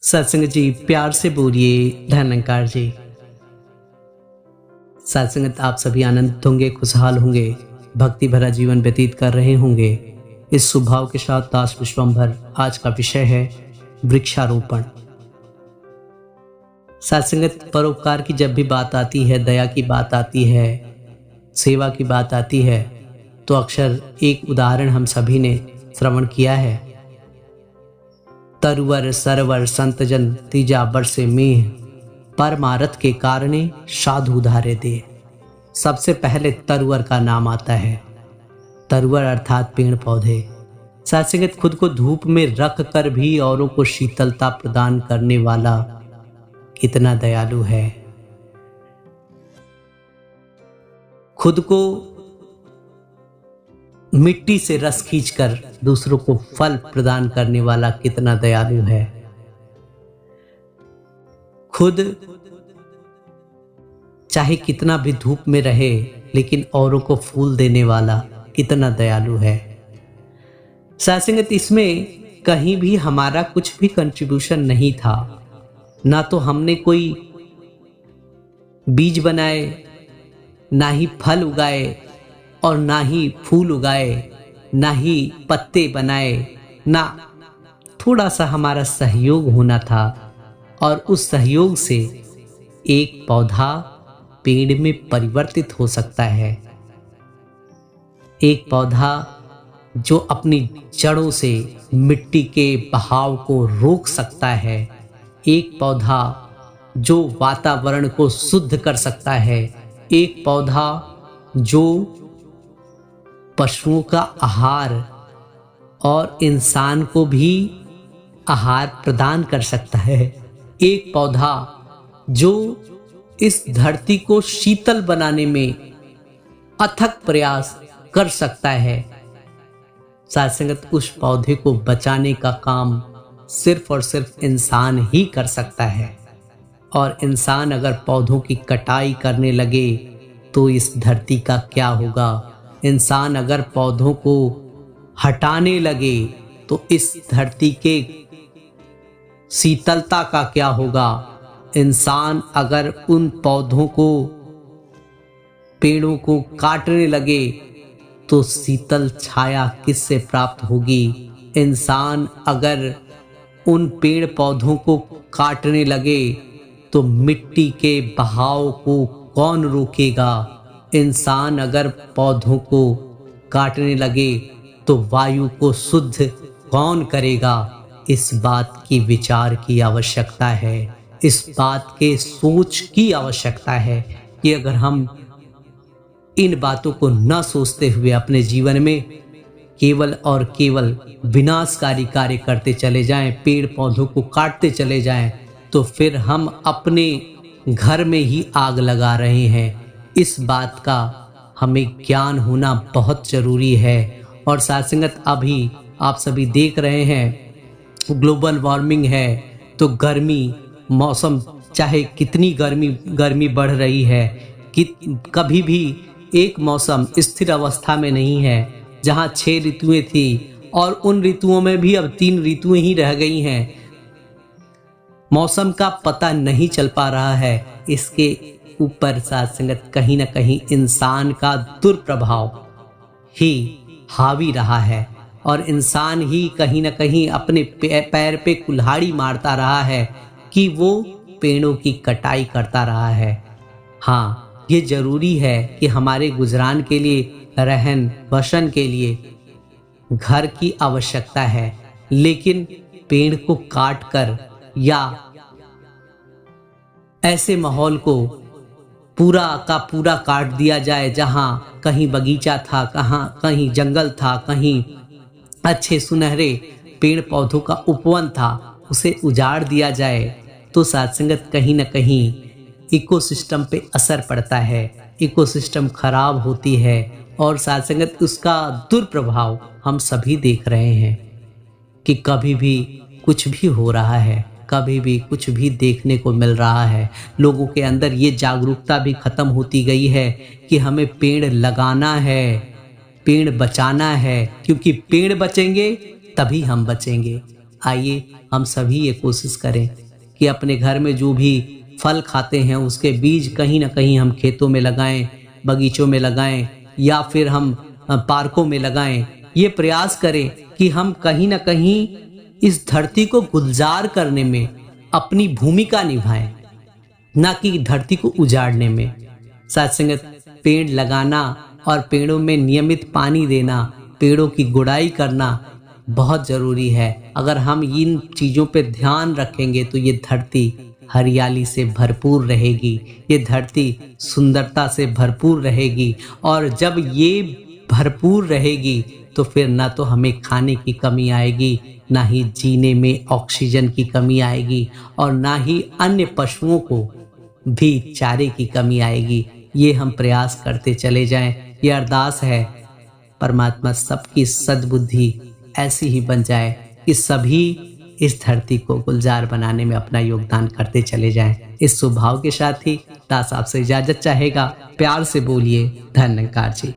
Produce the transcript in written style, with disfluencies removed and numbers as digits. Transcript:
सत्संग जी, प्यार से बोलिए धनंकार जी। सत्संगत आप सभी आनंदित होंगे, खुशहाल होंगे, भक्ति भरा जीवन व्यतीत कर रहे होंगे। इस स्वभाव के साथ दास विश्वंभर आज का विषय है वृक्षारोपण। सत्संगत, परोपकार की जब भी बात आती है, दया की बात आती है, सेवा की बात आती है, तो अक्सर एक उदाहरण हम सभी ने श्रवण किया है। तरुवर सरवर संतजन तीजा बरसे मेह, परमारथ के कारणे साधु उधारे दे। सबसे पहले तरुवर का नाम आता है। तरुवर अर्थात पेड़ पौधे। सत्संगत, खुद को धूप में रख कर भी औरों को शीतलता प्रदान करने वाला कितना दयालु है। खुद को मिट्टी से रस खींचकर दूसरों को फल प्रदान करने वाला कितना दयालु है। खुद चाहे कितना भी धूप में रहे, लेकिन औरों को फूल देने वाला कितना दयालु है। सत्संगत, इसमें कहीं भी हमारा कुछ भी कंट्रीब्यूशन नहीं था। ना तो हमने कोई बीज बनाए, ना ही फल उगाए, और ना ही फूल उगाए, ना ही पत्ते बनाए, ना थोड़ा सा हमारा सहयोग होना था। और उस सहयोग से एक पौधा पेड़ में परिवर्तित हो सकता है। एक पौधा जो अपनी जड़ों से मिट्टी के बहाव को रोक सकता है। एक पौधा जो वातावरण को शुद्ध कर सकता है। एक पौधा जो पशुओं का आहार और इंसान को भी आहार प्रदान कर सकता है। एक पौधा जो इस धरती को शीतल बनाने में अथक प्रयास कर सकता है। सत्संगत, उस पौधे को बचाने का काम सिर्फ और सिर्फ इंसान ही कर सकता है। और इंसान अगर पौधों की कटाई करने लगे तो इस धरती का क्या होगा। इंसान अगर पौधों को हटाने लगे तो इस धरती के शीतलता का क्या होगा। इंसान अगर उन पौधों को, पेड़ों को काटने लगे तो शीतल छाया किससे प्राप्त होगी। इंसान अगर उन पेड़ पौधों को काटने लगे तो मिट्टी के बहाव को कौन रोकेगा। इंसान अगर पौधों को काटने लगे तो वायु को शुद्ध कौन करेगा। इस बात की विचार की आवश्यकता है। इस बात के सोच की आवश्यकता है कि अगर हम इन बातों को न सोचते हुए अपने जीवन में केवल और केवल विनाशकारी कार्य करते चले जाएं, पेड़ पौधों को काटते चले जाएं, तो फिर हम अपने घर में ही आग लगा रहे हैं। इस बात का हमें ज्ञान होना बहुत जरूरी है। और सत्संगत, अभी आप सभी देख रहे हैं ग्लोबल वार्मिंग है, तो गर्मी, मौसम चाहे कितनी गर्मी बढ़ रही है कि कभी भी एक मौसम स्थिर अवस्था में नहीं है। जहाँ 6 ऋतुएं थी और उन ऋतुओं में भी अब 3 ऋतुएं ही रह गई हैं। मौसम का पता नहीं चल पा रहा है। इसके ऊपर सत्संगत कहीं ना कहीं इंसान का दुर्प्रभाव ही हावी रहा है। और इंसान ही कहीं ना कहीं अपने पैर पे कुल्हाड़ी मारता रहा है कि वो पेड़ों की कटाई करता रहा है। हाँ, ये जरूरी है कि हमारे गुजरान के लिए, रहन बसन के लिए घर की आवश्यकता है, लेकिन पेड़ को काट कर या ऐसे माहौल को पूरा का पूरा काट दिया जाए, जहाँ कहीं बगीचा था, कहीं जंगल था, कहीं अच्छे सुनहरे पेड़ पौधों का उपवन था, उसे उजाड़ दिया जाए, तो सत्संगत कहीं न कहीं इकोसिस्टम पे असर पड़ता है। इकोसिस्टम खराब होती है और सत्संगत उसका दुर्प्रभाव हम सभी देख रहे हैं कि कभी भी कुछ भी हो रहा है, कभी भी कुछ भी देखने को मिल रहा है। लोगों के अंदर ये जागरूकता भी खत्म होती गई है कि हमें पेड़ लगाना है, पेड़ बचाना है, क्योंकि पेड़ बचेंगे तभी हम बचेंगे। आइए हम सभी ये कोशिश करें कि अपने घर में जो भी फल खाते हैं उसके बीज कहीं ना कहीं हम खेतों में लगाएं, बगीचों में लगाएं या फिर हम पार्कों में लगाएं। ये प्रयास करें कि हम कहीं ना कहीं इस धरती को गुलजार करने में अपनी भूमिका निभाएं, ना कि धरती को उजाड़ने में। साथ संगत, पेड़ लगाना और पेड़ों में नियमित पानी देना, पेड़ों की गुड़ाई करना बहुत जरूरी है। अगर हम इन चीजों पे ध्यान रखेंगे तो ये धरती हरियाली से भरपूर रहेगी, ये धरती सुंदरता से भरपूर रहेगी। और जब ये भरपूर रहेगी तो फिर ना तो हमें खाने की कमी आएगी, ना ही जीने में ऑक्सीजन की कमी आएगी और ना ही अन्य पशुओं को भी चारे की कमी आएगी। ये हम प्रयास करते चले जाएं। ये अरदास है, परमात्मा सबकी सद्बुद्धि ऐसी ही बन जाए कि सभी इस धरती को गुलजार बनाने में अपना योगदान करते चले जाएं। इस स्वभाव के साथ ही दास आपसे इजाजत चाहेगा। प्यार से बोलिए धन्यकार जी।